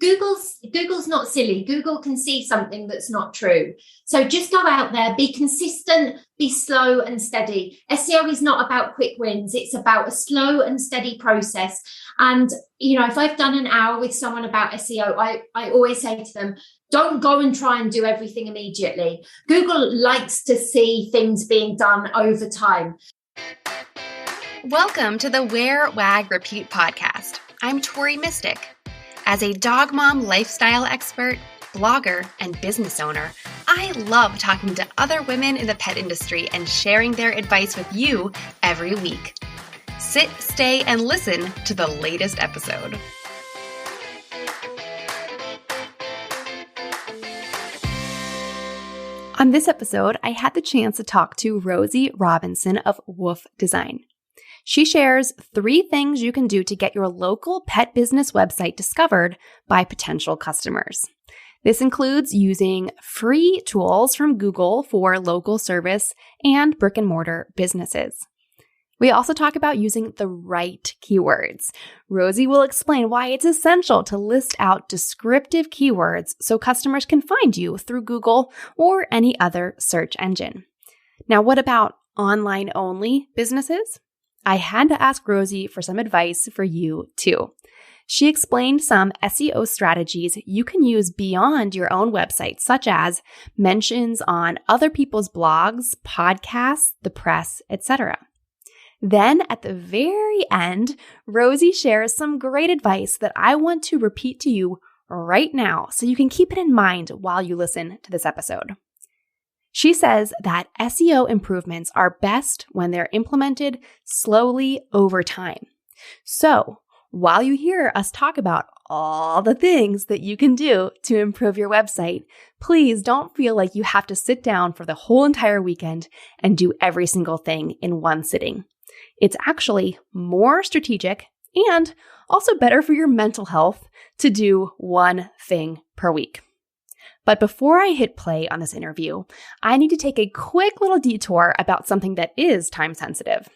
Google's not silly. Google can see something that's not true. So just go out there, be consistent, be slow and steady. SEO is not about quick wins. It's about a slow and steady process. And, if I've done an hour with someone about SEO, I always say to them, don't go and try and do everything immediately. Google likes to see things being done over time. Welcome to the Wear, Wag, Repeat podcast. I'm Tori Mystic. As a dog mom lifestyle expert, blogger, and business owner, I love talking to other women in the pet industry and sharing their advice with you every week. Sit, stay, and listen to the latest episode. On this episode, I had the chance to talk to Rosie Robinson of WUF Design. She shares 3 things you can do to get your local pet business website discovered by potential customers. This includes using free tools from Google for local service and brick and mortar businesses. We also talk about using the right keywords. Rosie will explain why it's essential to list out descriptive keywords so customers can find you through Google or any other search engine. Now, what about online-only businesses? I had to ask Rosie for some advice for you too. She explained some SEO strategies you can use beyond your own website, such as mentions on other people's blogs, podcasts, the press, etc. Then at the very end, Rosie shares some great advice that I want to repeat to you right now so you can keep it in mind while you listen to this episode. She says that SEO improvements are best when they're implemented slowly over time. So, while you hear us talk about all the things that you can do to improve your website, please don't feel like you have to sit down for the whole entire weekend and do every single thing in one sitting. It's actually more strategic and also better for your mental health to do one thing per week. But before I hit play on this interview, I need to take a quick little detour about something that is time sensitive.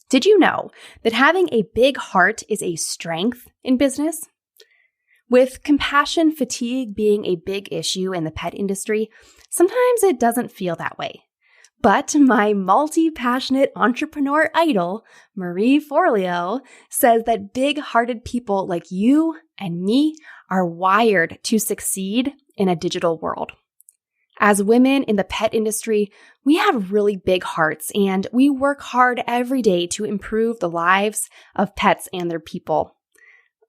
Did you know that having a big heart is a strength in business? With compassion fatigue being a big issue in the pet industry, sometimes it doesn't feel that way. But my multi-passionate entrepreneur idol, Marie Forleo, says that big-hearted people like you and me are wired to succeed in a digital world. As women in the pet industry, we have really big hearts and we work hard every day to improve the lives of pets and their people.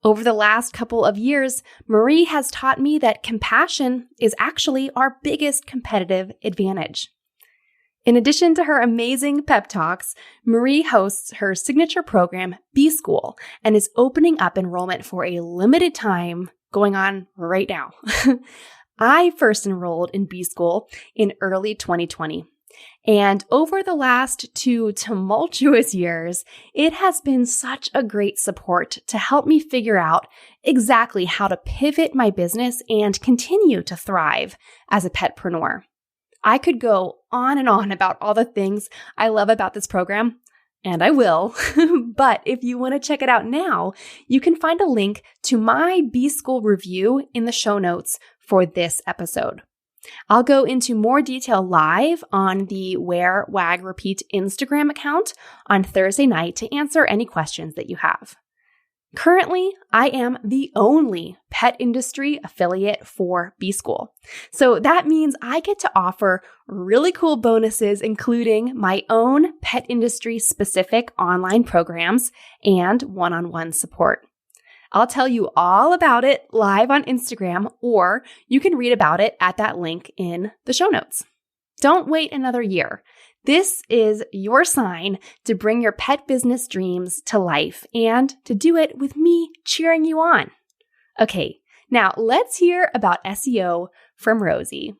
Over the last couple of years, Marie has taught me that compassion is actually our biggest competitive advantage. In addition to her amazing pep talks, Marie hosts her signature program, B School, and is opening up enrollment for a limited time going on right now. I first enrolled in B School in early 2020. And over the last 2 tumultuous years, it has been such a great support to help me figure out exactly how to pivot my business and continue to thrive as a petpreneur. I could go on and on about all the things I love about this program, and I will, but if you want to check it out now, you can find a link to my B School review in the show notes for this episode. I'll go into more detail live on the Wear, Wag, Repeat Instagram account on Thursday night to answer any questions that you have. Currently, I am the only pet industry affiliate for B School. So that means I get to offer really cool bonuses, including my own pet industry specific online programs and one-on-one support. I'll tell you all about it live on Instagram, or you can read about it at that link in the show notes. Don't wait another year. This is your sign to bring your pet business dreams to life and to do it with me cheering you on. Okay, now let's hear about SEO from Rosie.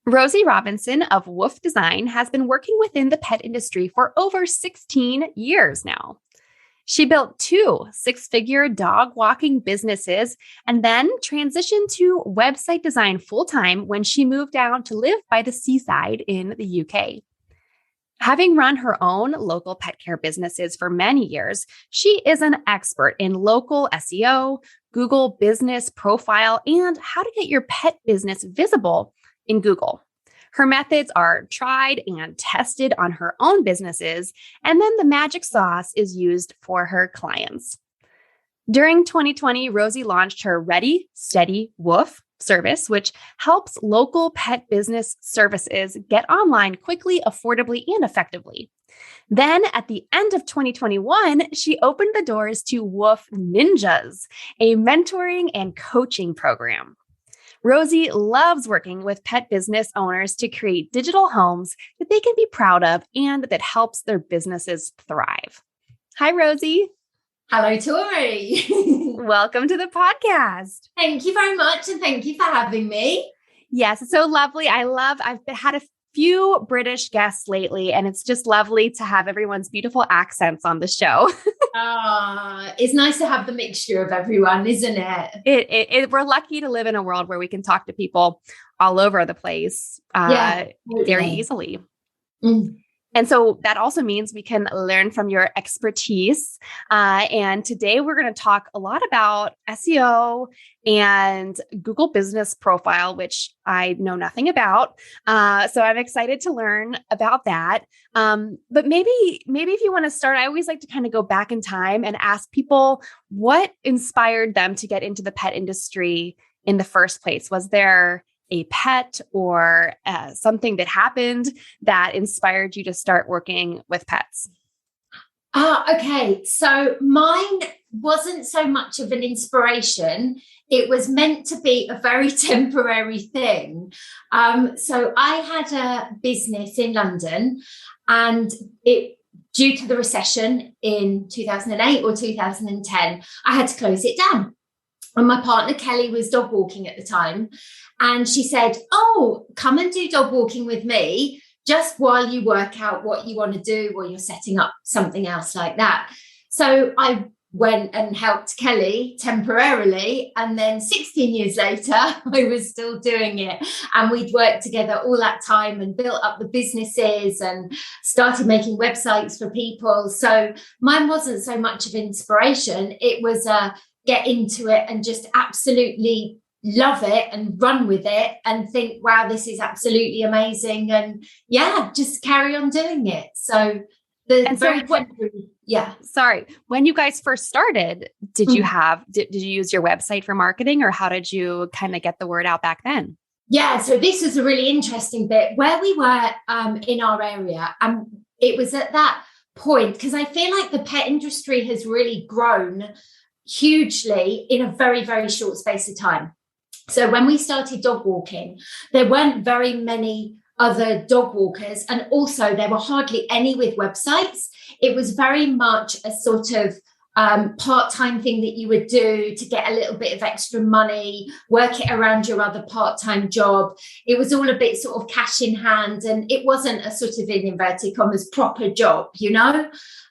Rosie Robinson of WUF Design has been working within the pet industry for over 16 years now. She built 2 six-figure dog walking businesses and then transitioned to website design full-time when she moved down to live by the seaside in the UK. Having run her own local pet care businesses for many years, she is an expert in local SEO, Google business profile, and how to get your pet business visible in Google. Her methods are tried and tested on her own businesses, and then the magic sauce is used for her clients. During 2020, Rosie launched her Ready, Steady, WUF service, which helps local pet business services get online quickly, affordably, and effectively. Then at the end of 2021, she opened the doors to WUF Ninjas, a mentoring and coaching program. Rosie loves working with pet business owners to create digital homes that they can be proud of and that helps their businesses thrive. Hi, Rosie. Hello, Tori. Welcome to the podcast. Thank you very much. And thank you for having me. Yes, it's so lovely. I've had a few British guests lately, and it's just lovely to have everyone's beautiful accents on the show. It's nice to have the mixture of everyone, isn't it? We're lucky to live in a world where we can talk to people all over the place very easily. Mm. And so that also means we can learn from your expertise. And today we're going to talk a lot about SEO and Google Business Profile, which I know nothing about. So I'm excited to learn about that. But maybe if you want to start, I always like to kind of go back in time and ask people what inspired them to get into the pet industry in the first place. Was there a pet or something that happened that inspired you to start working with pets? Okay. So mine wasn't so much of an inspiration. It was meant to be a very temporary thing. So I had a business in London, and due to the recession in 2008 or 2010, I had to close it down. And my partner, Kelly, was dog walking at the time. And she said, "Oh, come and do dog walking with me just while you work out what you want to do or you're setting up something else like that." So I went and helped Kelly temporarily. And then 16 years later, I was still doing it. And we'd worked together all that time and built up the businesses and started making websites for people. So mine wasn't so much of inspiration. It was get into it and just absolutely love it and run with it and think, wow, this is absolutely amazing. And just carry on doing it. So Sorry, when you guys first started, did you use your website for marketing, or how did you kind of get the word out back then? Yeah, so this is a really interesting bit where we were in our area. And it was at that point, because I feel like the pet industry has really grown hugely in a very, very short space of time. So when we started dog walking, there weren't very many other dog walkers, and also there were hardly any with websites. It was very much a sort of part-time thing that you would do to get a little bit of extra money, work it around your other part-time job. It was all a bit sort of cash in hand, and it wasn't a sort of, in inverted commas, proper job,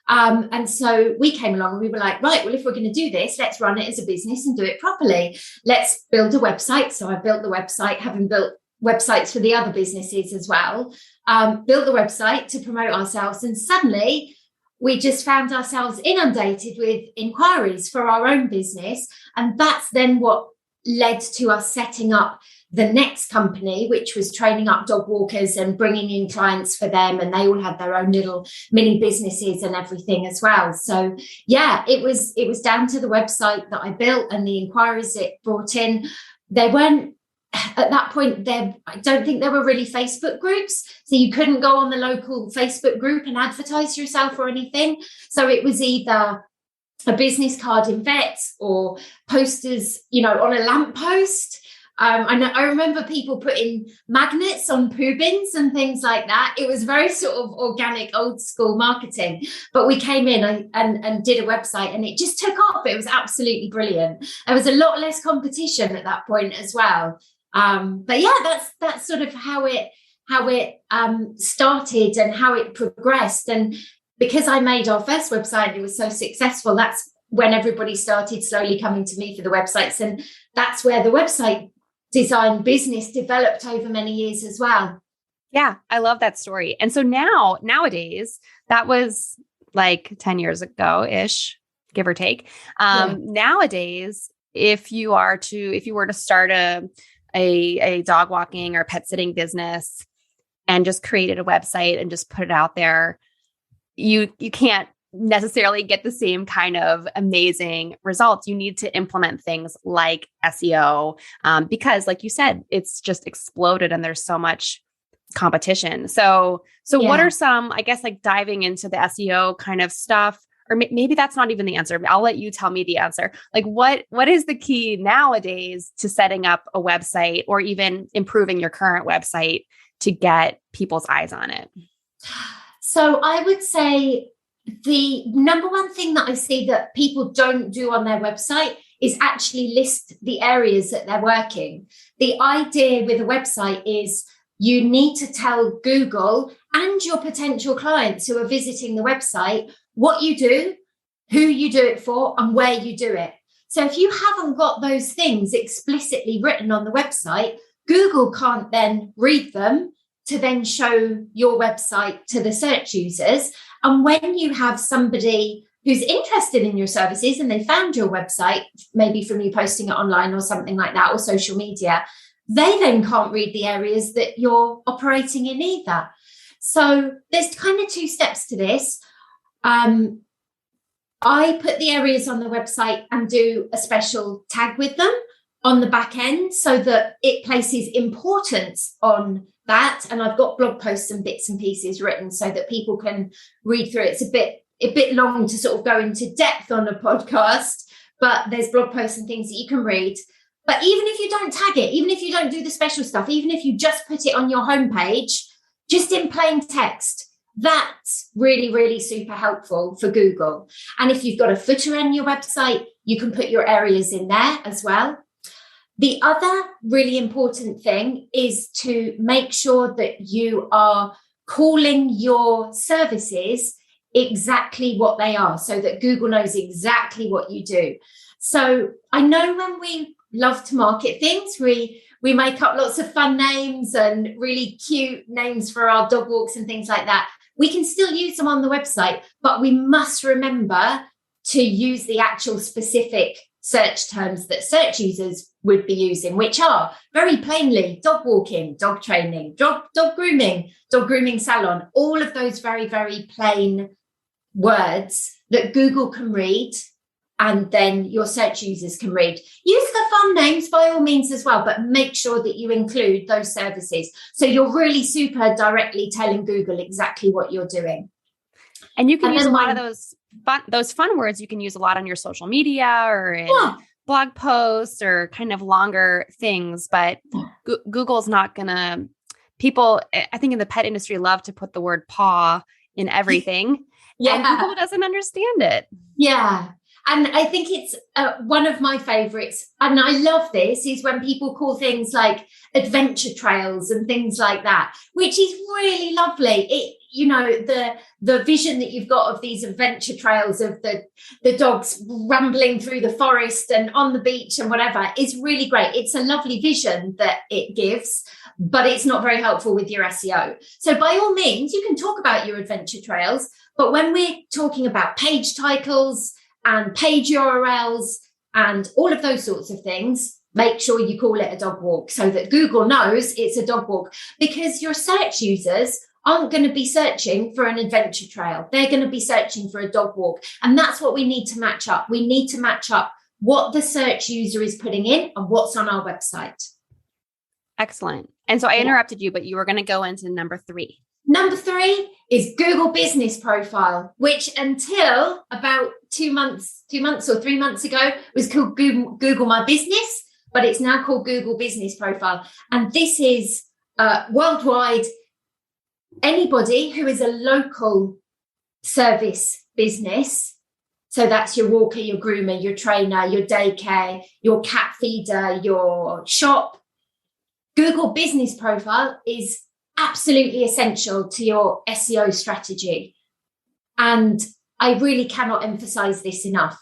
and so we came along and we were like, right, well, if we're going to do this, let's run it as a business and do it properly. Let's build a website. So I built the website, having built websites for the other businesses as well, built the website to promote ourselves. And suddenly we just found ourselves inundated with inquiries for our own business. And that's then what led to us setting up the next company, which was training up dog walkers and bringing in clients for them. And they all had their own little mini businesses and everything as well. So it was down to the website that I built and the inquiries it brought in. They weren't, at that point, I don't think there were really Facebook groups. So you couldn't go on the local Facebook group and advertise yourself or anything. So it was either a business card in vets or posters, on a lamppost. I remember people putting magnets on poo bins and things like that. It was very sort of organic, old school marketing. But we came in and did a website, and it just took off. It was absolutely brilliant. There was a lot less competition at that point as well. That's sort of how it started and how it progressed. And because I made our first website and it was so successful, that's when everybody started slowly coming to me for the websites. And that's where the website design business developed over many years as well. Yeah, I love that story. And so nowadays, that was like 10 years ago-ish, give or take. Nowadays, if you were to start a dog walking or pet sitting business and just created a website and just put it out there, you can't necessarily get the same kind of amazing results. You need to implement things like SEO, because like you said, it's just exploded and there's so much competition. So what are some, I guess, like diving into the SEO kind of stuff, or maybe that's not even the answer. I'll let you tell me the answer. Like what is the key nowadays to setting up a website or even improving your current website to get people's eyes on it? So I would say the number one thing that I see that people don't do on their website is actually list the areas that they're working. The idea with a website is you need to tell Google and your potential clients who are visiting the website what you do, who you do it for, and where you do it. So if you haven't got those things explicitly written on the website, Google can't then read them to then show your website to the search users. And when you have somebody who's interested in your services and they found your website, maybe from you posting it online or something like that, or social media, they then can't read the areas that you're operating in either. So there's kind of two steps to this. I put the areas on the website and do a special tag with them on the back end so that it places importance on that. And I've got blog posts and bits and pieces written so that people can read through it. It's a bit long to sort of go into depth on a podcast, but there's blog posts and things that you can read. But even if you don't tag it, even if you don't do the special stuff, even if you just put it on your homepage, just in plain text, that's really, really super helpful for Google. And if you've got a footer on your website, you can put your areas in there as well. The other really important thing is to make sure that you are calling your services exactly what they are so that Google knows exactly what you do. So I know when we love to market things, we make up lots of fun names and really cute names for our dog walks and things like that. We can still use them on the website, but we must remember to use the actual specific search terms that search users would be using, which are very plainly dog walking, dog training, dog grooming salon, all of those very, very plain words that Google can read and then your search users can read. Use the fun names by all means as well, but make sure that you include those services. So you're really super directly telling Google exactly what you're doing. And you can use a lot of those fun words. You can use a lot on your social media or in blog posts or kind of longer things, but Google's not gonna, I think in the pet industry love to put the word paw in everything. And Google doesn't understand it. Yeah. And I think it's one of my favorites. And I love this is when people call things like adventure trails and things like that, which is really lovely. It, you know, the vision that you've got of these adventure trails of the dogs rambling through the forest and on the beach and whatever is really great. It's a lovely vision that it gives, but it's not very helpful with your SEO. So by all means, you can talk about your adventure trails, but when we're talking about page titles and page URLs and all of those sorts of things, make sure you call it a dog walk so that Google knows it's a dog walk, because your search users aren't going to be searching for an adventure trail. They're going to be searching for a dog walk. And that's what we need to match up. We need to match up what the search user is putting in and what's on our website. Excellent. And so I interrupted you, but you were going to go into number 3. Number 3 is Google Business Profile, which until about 2 months or 3 months ago was called Google My Business, but it's now called Google Business Profile. And this is worldwide. Anybody who is a local service business, so that's your walker, your groomer, your trainer, your daycare, your cat feeder, your shop, Google Business Profile is absolutely essential to your SEO strategy. And I really cannot emphasize this enough.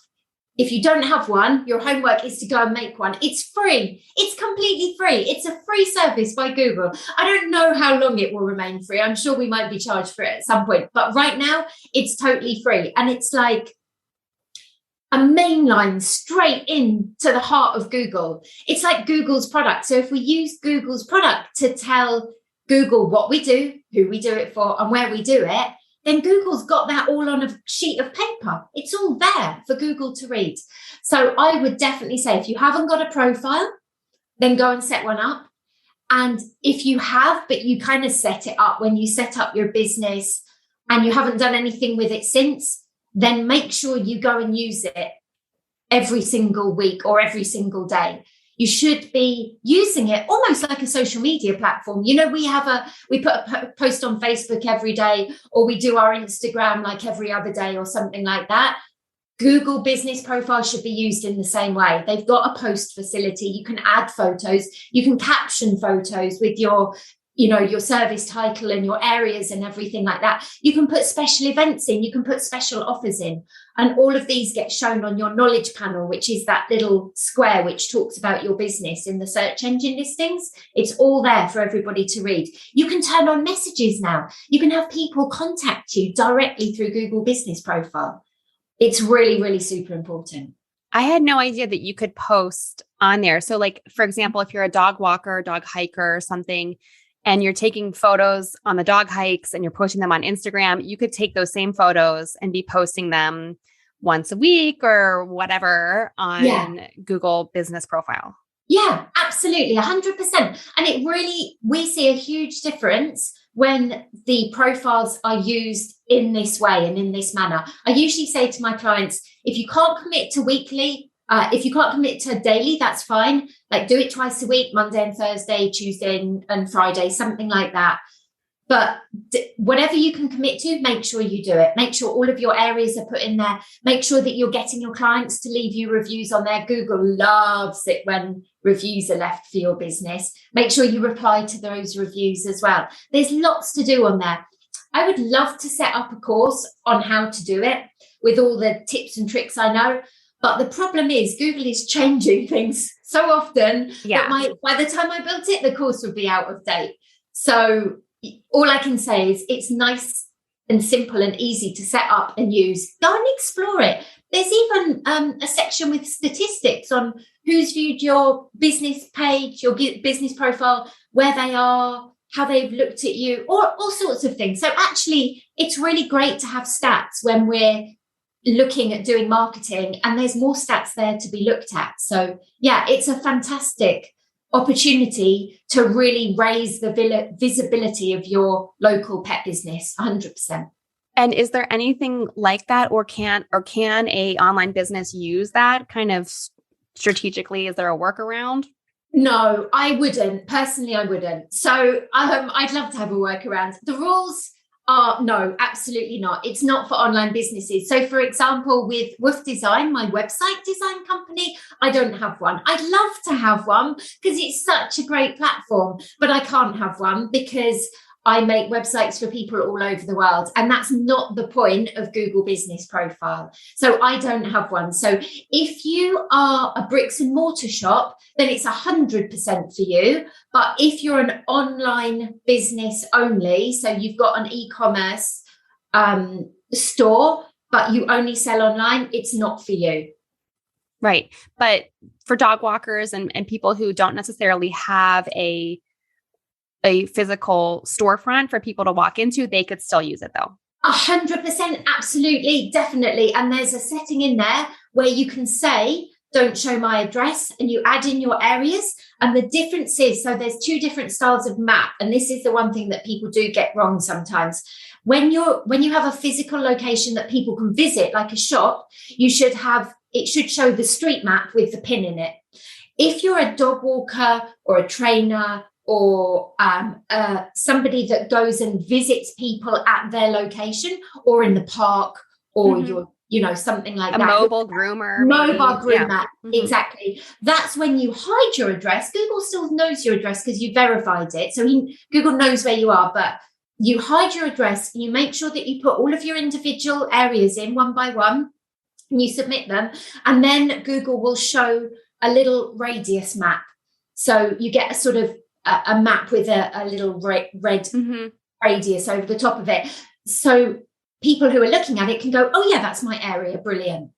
If you don't have one, your homework is to go and make one. It's free. It's completely free. It's a free service by Google. I don't know how long it will remain free. I'm sure we might be charged for it at some point. But right now, it's totally free. And it's like a main line straight into the heart of Google. It's like Google's product. So if we use Google's product to tell Google what we do, who we do it for, and where we do it, then Google's got that all on a sheet of paper. It's all there for Google to read. So I would definitely say if you haven't got a profile, then go and set one up. And if you have, but you kind of set it up when you set up your business and you haven't done anything with it since, then make sure you go and use it every single week or every single day. You should be using it almost like a social media platform. You know, we put a post on Facebook every day, or we do our Instagram like every other day or something like that. Google Business Profile should be used in the same way. They've got a post facility. You can add photos. You can caption photos with your service title and your areas and everything like that. You can put special events in. You can put special offers in. And all of these get shown on your knowledge panel, which is that little square which talks about your business in the search engine listings. It's all there for everybody to read. You can turn on messages now. You can have people contact you directly through Google Business Profile. It's really, really super important. I had no idea that you could post on there. So like, for example, if you're a dog walker, dog hiker or something, and you're taking photos on the dog hikes and you're posting them on Instagram, you could take those same photos and be posting them once a week or whatever on Google Business Profile. Yeah, absolutely. 100%. And we see a huge difference when the profiles are used in this way and in this manner. I usually say to my clients, if you can't commit to weekly, if you can't commit to daily, that's fine. Like do it twice a week, Monday and Thursday, Tuesday and Friday, something like that. But whatever you can commit to, make sure you do it. Make sure all of your areas are put in there. Make sure that you're getting your clients to leave you reviews on there. Google loves it when reviews are left for your business. Make sure you reply to those reviews as well. There's lots to do on there. I would love to set up a course on how to do it with all the tips and tricks I know. But the problem is Google is changing things so often that by the time I built it, the course would be out of date. So all I can say is it's nice and simple and easy to set up and use. Go and explore it. There's even a section with statistics on who's viewed your business page, your business profile, where they are, how they've looked at you, or all sorts of things. So actually, it's really great to have stats when we're looking at doing marketing, and there's more stats there to be looked at. So yeah, it's a fantastic opportunity to really raise the visibility of your local pet business. 100%. And is there anything like that, or can a online business use that kind of strategically? Is there a workaround? No, I wouldn't. Personally, I wouldn't. So I'd love to have a workaround. The rules are no, absolutely not. It's not for online businesses. So for example, with WUF Design, my website design company, I don't have one. I'd love to have one because it's such a great platform, but I can't have one because I make websites for people all over the world. And that's not the point of Google Business Profile. So I don't have one. So if you are a bricks and mortar shop, then it's 100% for you. But if you're an online business only, so you've got an e-commerce store, but you only sell online, it's not for you. Right. But for dog walkers and people who don't necessarily have a physical storefront for people to walk into, they could still use it though. 100%. Absolutely. Definitely. And there's a setting in there where you can say, don't show my address, and you add in your areas. And the difference is, so there's two different styles of map. And this is the one thing that people do get wrong sometimes. When you have a physical location that people can visit, like a shop, it should show the street map with the pin in it. If you're a dog walker or a trainer or somebody that goes and visits people at their location or in the park, or you're, something like that. A mobile groomer. Yeah. Exactly. That's when you hide your address. Google still knows your address because you verified it. So Google knows where you are, but you hide your address and you make sure that you put all of your individual areas in one by one and you submit them. And then Google will show a little radius map. So you get a sort of a map with a little red radius over the top of it. So people who are looking at it can go, oh yeah, that's my area. Brilliant.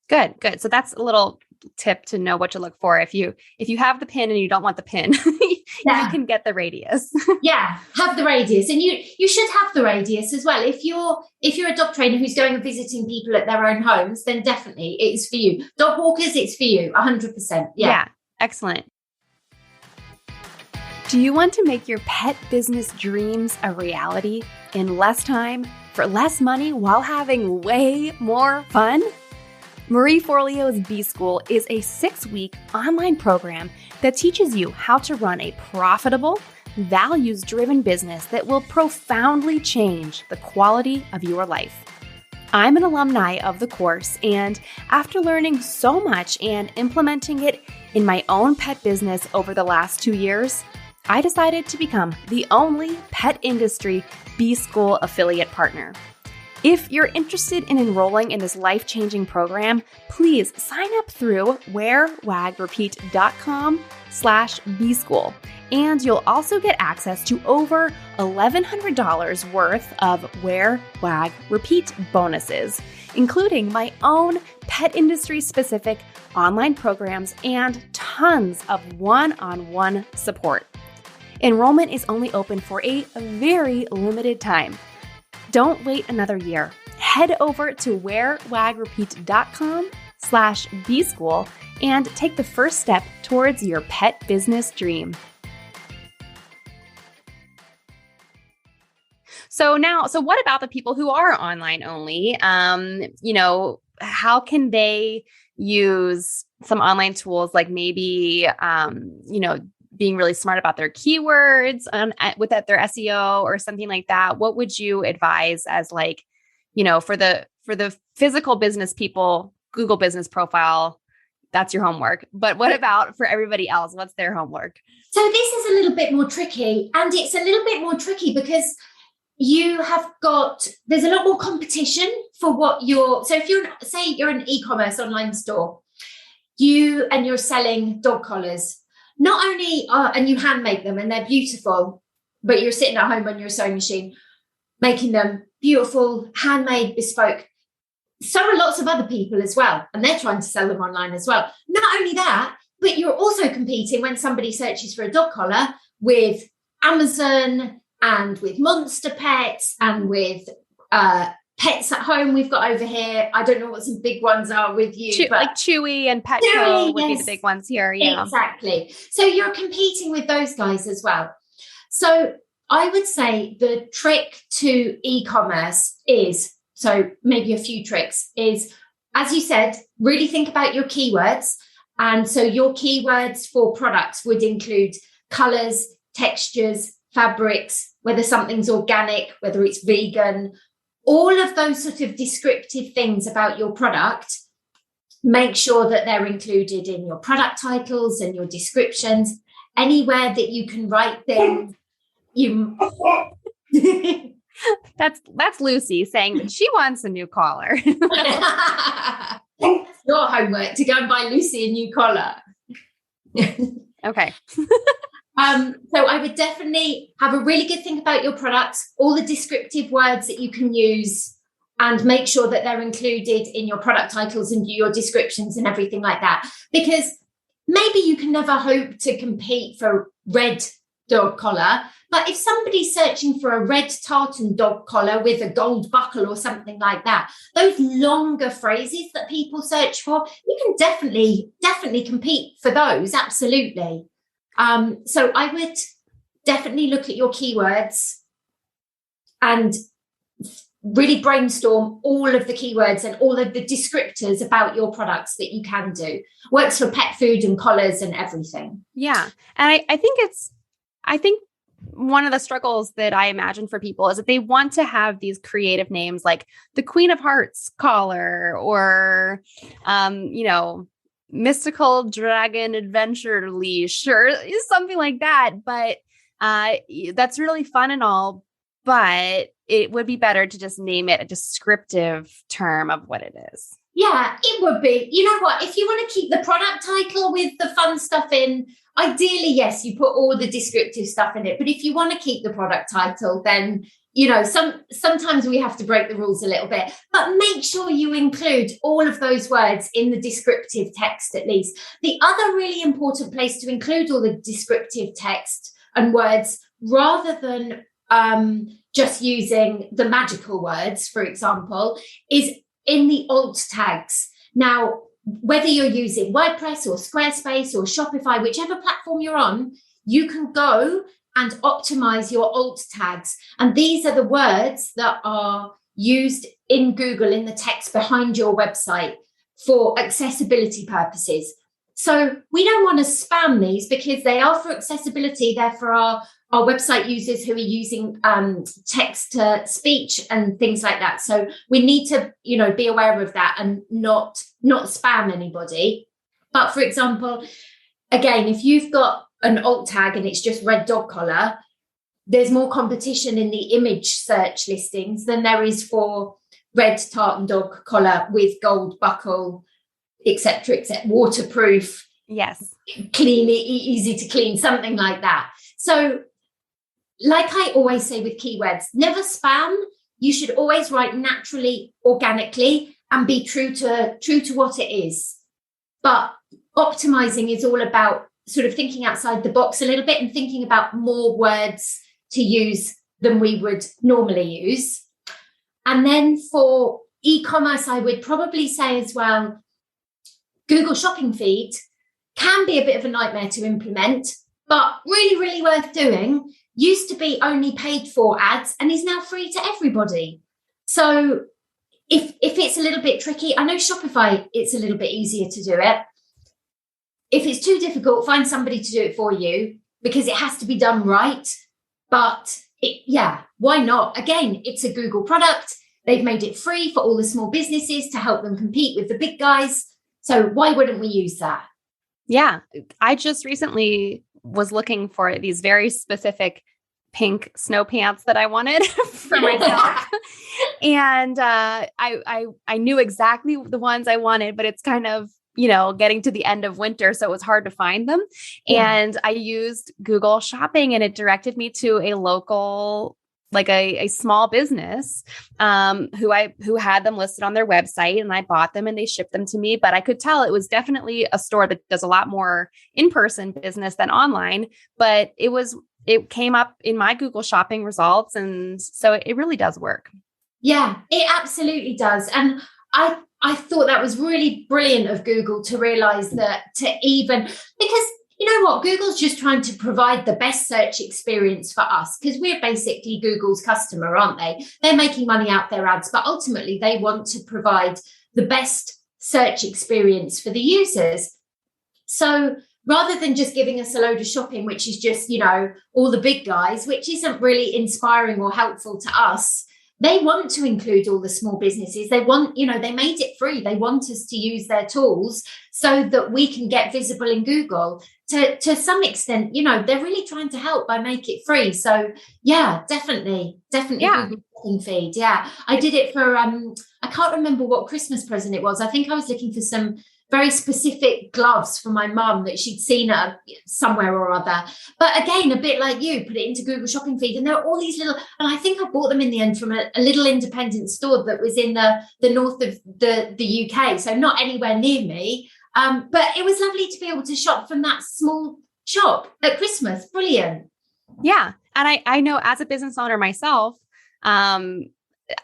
Good, good. So that's a little tip to know what to look for. If you have the pin and you don't want the pin, you can get the radius. Yeah, have the radius. And you should have the radius as well. If you're a dog trainer who's going and visiting people at their own homes, then definitely it is for you. Dog walkers, it's for you, 100%. Yeah, excellent. Do you want to make your pet business dreams a reality in less time, for less money, while having way more fun? Marie Forleo's Bee School is a 6-week online program that teaches you how to run a profitable, values-driven business that will profoundly change the quality of your life. I'm an alumni of the course, and after learning so much and implementing it in my own pet business over the last 2 years, I decided to become the only pet industry Bee School affiliate partner. If you're interested in enrolling in this life-changing program, please sign up through wearwagrepeat.com/bschool. And you'll also get access to over $1,100 worth of Wear, Wag, Repeat bonuses, including my own pet industry-specific online programs and tons of one-on-one support. Enrollment is only open for a very limited time. Don't wait another year. Head over to wearwagrepeat.com/bschool and take the first step towards your pet business dream. So what about the people who are online only? How can they use some online tools, like maybe, being really smart about their keywords with their SEO or something like that? What would you advise as for the physical business people, Google Business Profile, that's your homework. But what about for everybody else? What's their homework? So this is a little bit more tricky, and it's a little bit more tricky because there's a lot more competition for so if you're an e-commerce online store, you're selling dog collars. Not only and you hand make them and they're beautiful, but you're sitting at home on your sewing machine, making them beautiful, handmade, bespoke. So are lots of other people as well, and they're trying to sell them online as well. Not only that, but you're also competing when somebody searches for a dog collar with Amazon and with Monster Pets and with Pets at Home we've got over here. I don't know what some big ones are with you. But like Chewy and Petco would be the big ones here. Yeah, exactly. So you're competing with those guys as well. So I would say the trick to e-commerce is, so maybe a few tricks, is, as you said, really think about your keywords. And so your keywords for products would include colors, textures, fabrics, whether something's organic, whether it's vegan, all of those sort of descriptive things about your product. Make sure that they're included in your product titles and your descriptions. Anywhere that you can write things, That's Lucy saying that she wants a new collar. That's your homework, to go and buy Lucy a new collar. Okay. So I would definitely have a really good think about your products, all the descriptive words that you can use, and make sure that they're included in your product titles and your descriptions and everything like that. Because maybe you can never hope to compete for red dog collar, but if somebody's searching for a red tartan dog collar with a gold buckle or something like that, those longer phrases that people search for, you can definitely compete for those. Absolutely. So I would definitely look at your keywords and really brainstorm all of the keywords and all of the descriptors about your products that you can do. Works for pet food and collars and everything. Yeah. And I think one of the struggles that I imagine for people is that they want to have these creative names like the Queen of Hearts collar or, mystical dragon adventure leash or something like that. But that's really fun and all, but it would be better to just name it a descriptive term of what it is. Yeah, it would be. You know what? If you want to keep the product title with the fun stuff in, ideally, yes, you put all the descriptive stuff in it. But if you want to keep the product title, then sometimes we have to break the rules a little bit, but make sure you include all of those words in the descriptive text at least. The other really important place to include all the descriptive text and words, rather than just using the magical words, for example, is in the alt tags. Now, whether you're using WordPress or Squarespace or Shopify, whichever platform you're on, you can go and optimize your alt tags. And these are the words that are used in Google in the text behind your website for accessibility purposes. So we don't want to spam these because they are for accessibility. They're for our website users who are using text to speech and things like that. So we need to, be aware of that and not spam anybody. But for example, again, if you've got an alt tag and it's just red dog collar, there's more competition in the image search listings than there is for red tartan dog collar with gold buckle, etc., waterproof, yes, clean, easy to clean, something like that. So like I always say with keywords, never spam. You should always write naturally, organically, and be true to what it is. But optimizing is all about sort of thinking outside the box a little bit and thinking about more words to use than we would normally use. And then for e-commerce, I would probably say as well, Google Shopping Feed can be a bit of a nightmare to implement, but really, really worth doing. Used to be only paid for ads and is now free to everybody. So if it's a little bit tricky, I know Shopify, it's a little bit easier to do it. If it's too difficult, find somebody to do it for you because it has to be done right. But why not? Again, it's a Google product. They've made it free for all the small businesses to help them compete with the big guys. So why wouldn't we use that? Yeah. I just recently was looking for these very specific pink snow pants that I wanted for myself. And I knew exactly the ones I wanted, but it's kind of, getting to the end of winter. So it was hard to find them. Yeah. And I used Google Shopping and it directed me to a local, like a small business who had them listed on their website, and I bought them and they shipped them to me. But I could tell it was definitely a store that does a lot more in-person business than online, but it came up in my Google Shopping results. And so it really does work. Yeah, it absolutely does. And I thought that was really brilliant of Google to realize that because you know what, Google's just trying to provide the best search experience for us because we're basically Google's customer, aren't they? They're making money out their ads, but ultimately they want to provide the best search experience for the users. So rather than just giving us a load of shopping, which is just, all the big guys, which isn't really inspiring or helpful to us, they want to include all the small businesses. They want, they made it free. They want us to use their tools so that we can get visible in Google. To some extent, they're really trying to help by making it free. So yeah, definitely yeah. Google Shopping Feed. Yeah, I did it for, I can't remember what Christmas present it was. I think I was looking for some very specific gloves for my mum that she'd seen somewhere or other. But again, a bit like you, put it into Google Shopping Feed. And there are all these little, and I think I bought them in the end from a little independent store that was in the north of the UK. So not anywhere near me. But it was lovely to be able to shop from that small shop at Christmas. Brilliant. Yeah. And I know as a business owner myself,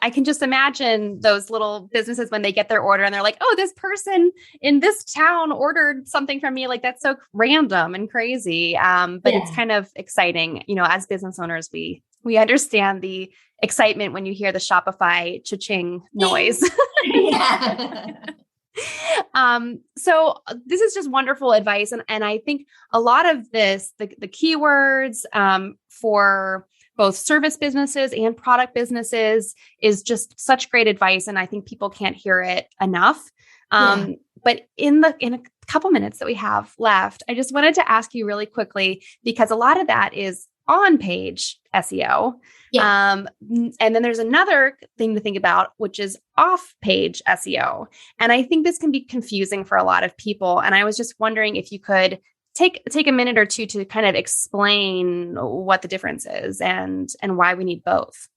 I can just imagine those little businesses when they get their order and they're like, oh, this person in this town ordered something from me. Like that's so random and crazy. But It's kind of exciting. As business owners, we understand the excitement when you hear the Shopify cha-ching noise. So this is just wonderful advice. And I think a lot of this, the keywords for both service businesses and product businesses is just such great advice. And I think people can't hear it enough. But in a couple minutes that we have left, I just wanted to ask you really quickly, because a lot of that is on-page SEO. Yeah. And then there's another thing to think about, which is off-page SEO. And I think this can be confusing for a lot of people. And I was just wondering if you could take a minute or two to kind of explain what the difference is and why we need both.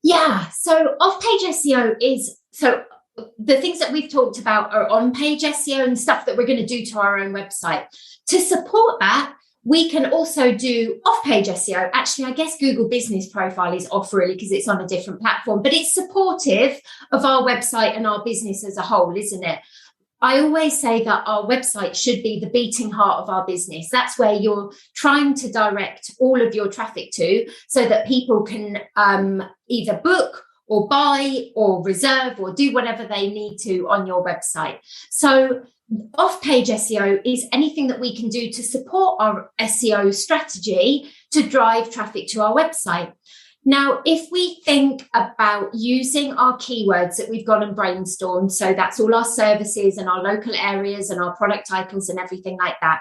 Yeah. So off-page SEO is, so the things that we've talked about are on-page SEO and stuff that we're going to do to our own website. To support that, we can also do off-page SEO. Actually, I guess Google Business Profile is off really because it's on a different platform, but it's supportive of our website and our business as a whole, isn't it? I always say that our website should be the beating heart of our business. That's where you're trying to direct all of your traffic to so that people can either book or buy or reserve or do whatever they need to on your website. So off-page SEO is anything that we can do to support our SEO strategy to drive traffic to our website. Now, if we think about using our keywords that we've gone and brainstormed, so that's all our services and our local areas and our product titles and everything like that,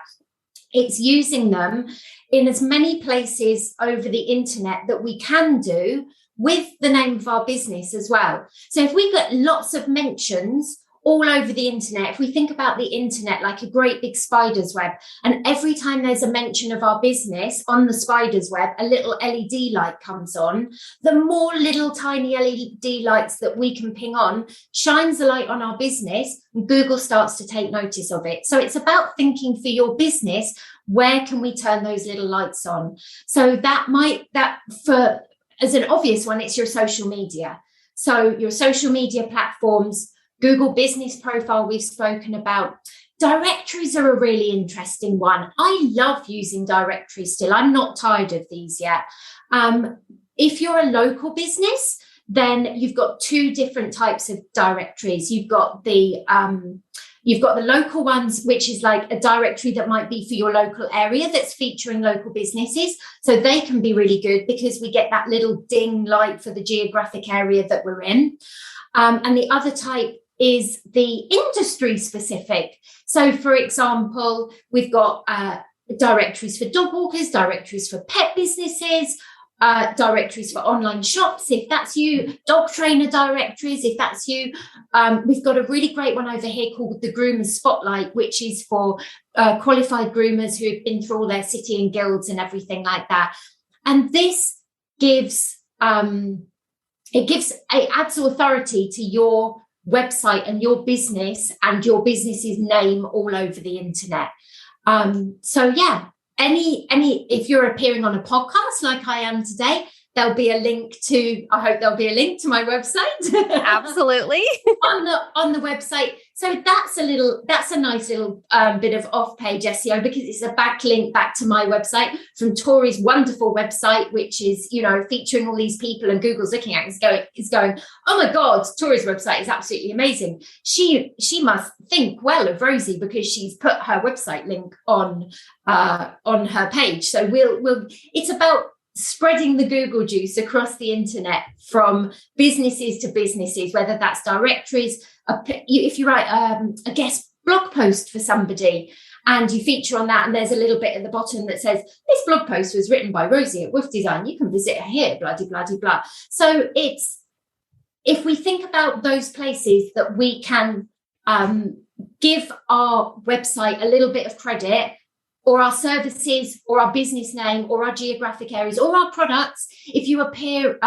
it's using them in as many places over the internet that we can do with the name of our business as well. So if we get lots of mentions all over the internet, if we think about the internet like a great big spider's web, and every time there's a mention of our business on the spider's web, a little LED light comes on, the more little tiny LED lights that we can ping on shines the light on our business, and Google starts to take notice of it. So it's about thinking for your business, where can we turn those little lights on? So as an obvious one, it's your social media. So your social media platforms, Google Business Profile, we've spoken about. Directories are a really interesting one. I love using directories still. I'm not tired of these yet. If you're a local business, then you've got two different types of directories. You've got the local ones, which is like a directory that might be for your local area that's featuring local businesses. So they can be really good because we get that little ding light for the geographic area that we're in. And the other type is the industry specific. So, for example, we've got directories for dog walkers, directories for pet businesses, directories for online shops, if that's you, dog trainer directories, if that's you. We've got a really great one over here called the Groomer Spotlight, which is for qualified groomers who have been through all their city and guilds and everything like that. And this it adds authority to your website and your business's name all over the internet. So yeah, if you're appearing on a podcast like I am today, I hope there'll be a link to my website. Absolutely. on the website. So that's a nice little bit of off-page SEO because it's a backlink back to my website from Tori's wonderful website, which is, featuring all these people, and Google's looking at it, is going, oh my God, Tori's website is absolutely amazing. She must think well of Rosie because she's put her website link on her page. So it's about spreading the Google juice across the internet from businesses to businesses, whether that's directories. If you write a guest blog post for somebody and you feature on that, and there's a little bit at the bottom that says, this blog post was written by Rosie at WUF Design, you can visit her here, blah, blah, blah, blah. So if we think about those places that we can give our website a little bit of credit, or our services, or our business name, or our geographic areas, or our products, if you appear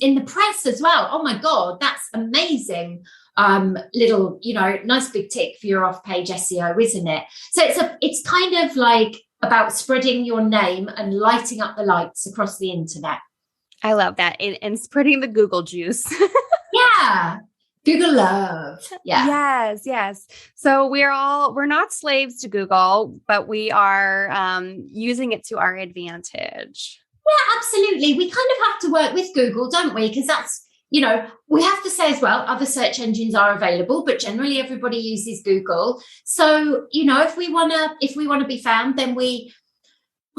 in the press as well, oh my God, that's amazing. Little, nice big tick for your off-page SEO, isn't it? So it's kind of like about spreading your name and lighting up the lights across the internet. I love that. And spreading the Google juice. Yeah. Google love. Yeah. Yes. So we're not slaves to Google, but we are using it to our advantage. Yeah, absolutely. We kind of have to work with Google, don't we? Because that's, we have to say as well, other search engines are available, but generally everybody uses Google. So, if we want to be found, then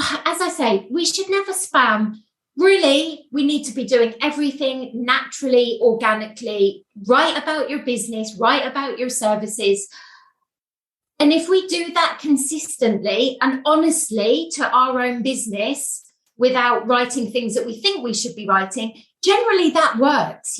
as I say, we should never spam. Really, we need to be doing everything naturally, organically, write about your business, write about your services. And if we do that consistently and honestly to our own business without writing things that we think we should be writing, generally that works,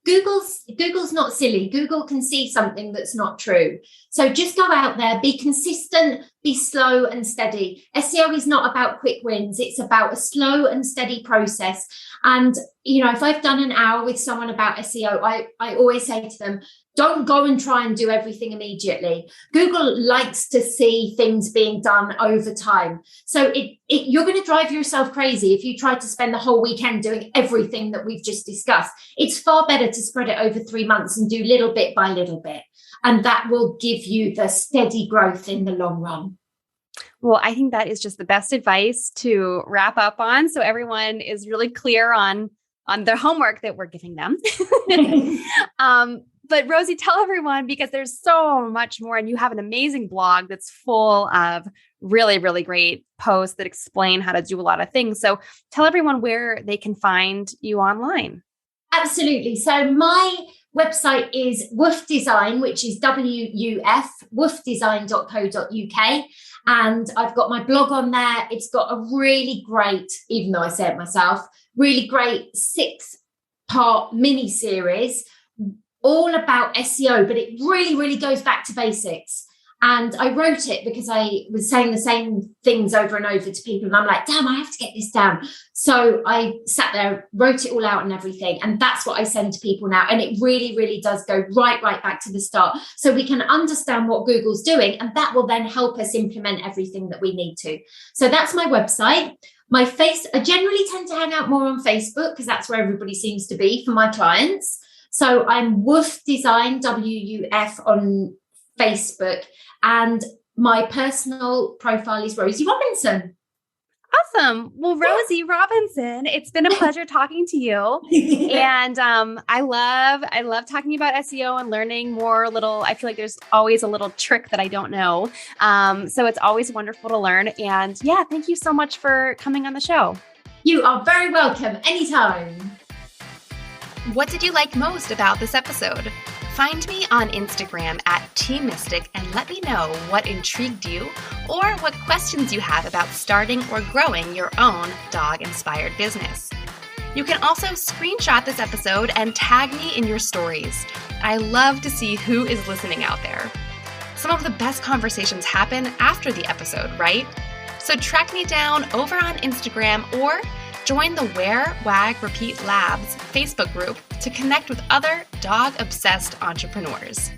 Google's not silly. Google can see something that's not true. So just go out there, be consistent, be slow and steady. SEO is not about quick wins. It's about a slow and steady process. And, if I've done an hour with someone about SEO, I always say to them, don't go and try and do everything immediately. Google likes to see things being done over time. So you're going to drive yourself crazy if you try to spend the whole weekend doing everything that we've just discussed. It's far better to spread it over 3 months and do little bit by little bit. And that will give you the steady growth in the long run. Well, I think that is just the best advice to wrap up on. So everyone is really clear on the homework that we're giving them. But Rosie, tell everyone, because there's so much more, and you have an amazing blog that's full of really, really great posts that explain how to do a lot of things. So tell everyone where they can find you online. Absolutely. So my website is WUF Design, which is WUF, wufdesign.co.uk. And I've got my blog on there. It's got a really great, even though I say it myself, really great 6-part mini series all about SEO, but it really, really goes back to basics. And I wrote it because I was saying the same things over and over to people. And I'm like, damn, I have to get this down. So I sat there, wrote it all out and everything. And that's what I send to people now. And it really, really does go right back to the start. So we can understand what Google's doing. And that will then help us implement everything that we need to. So that's my website. I generally tend to hang out more on Facebook because that's where everybody seems to be for my clients. So I'm WUF Design, WUF on Facebook. And my personal profile is Rosie Robinson. Awesome. Well, Rosie Robinson, it's been a pleasure talking to you. And I love talking about SEO and learning more I feel like there's always a little trick that I don't know. So it's always wonderful to learn. And yeah, thank you so much for coming on the show. You are very welcome. Anytime. What did you like most about this episode? Find me on Instagram @TeamMystic and let me know what intrigued you or what questions you have about starting or growing your own dog-inspired business. You can also screenshot this episode and tag me in your stories. I love to see who is listening out there. Some of the best conversations happen after the episode, right? So track me down over on Instagram or join the Wear, Wag, Repeat Labs Facebook group to connect with other dog-obsessed entrepreneurs.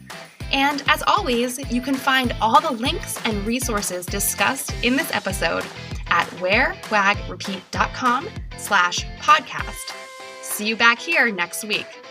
And as always, you can find all the links and resources discussed in this episode at wearwagrepeat.com/podcast. See you back here next week.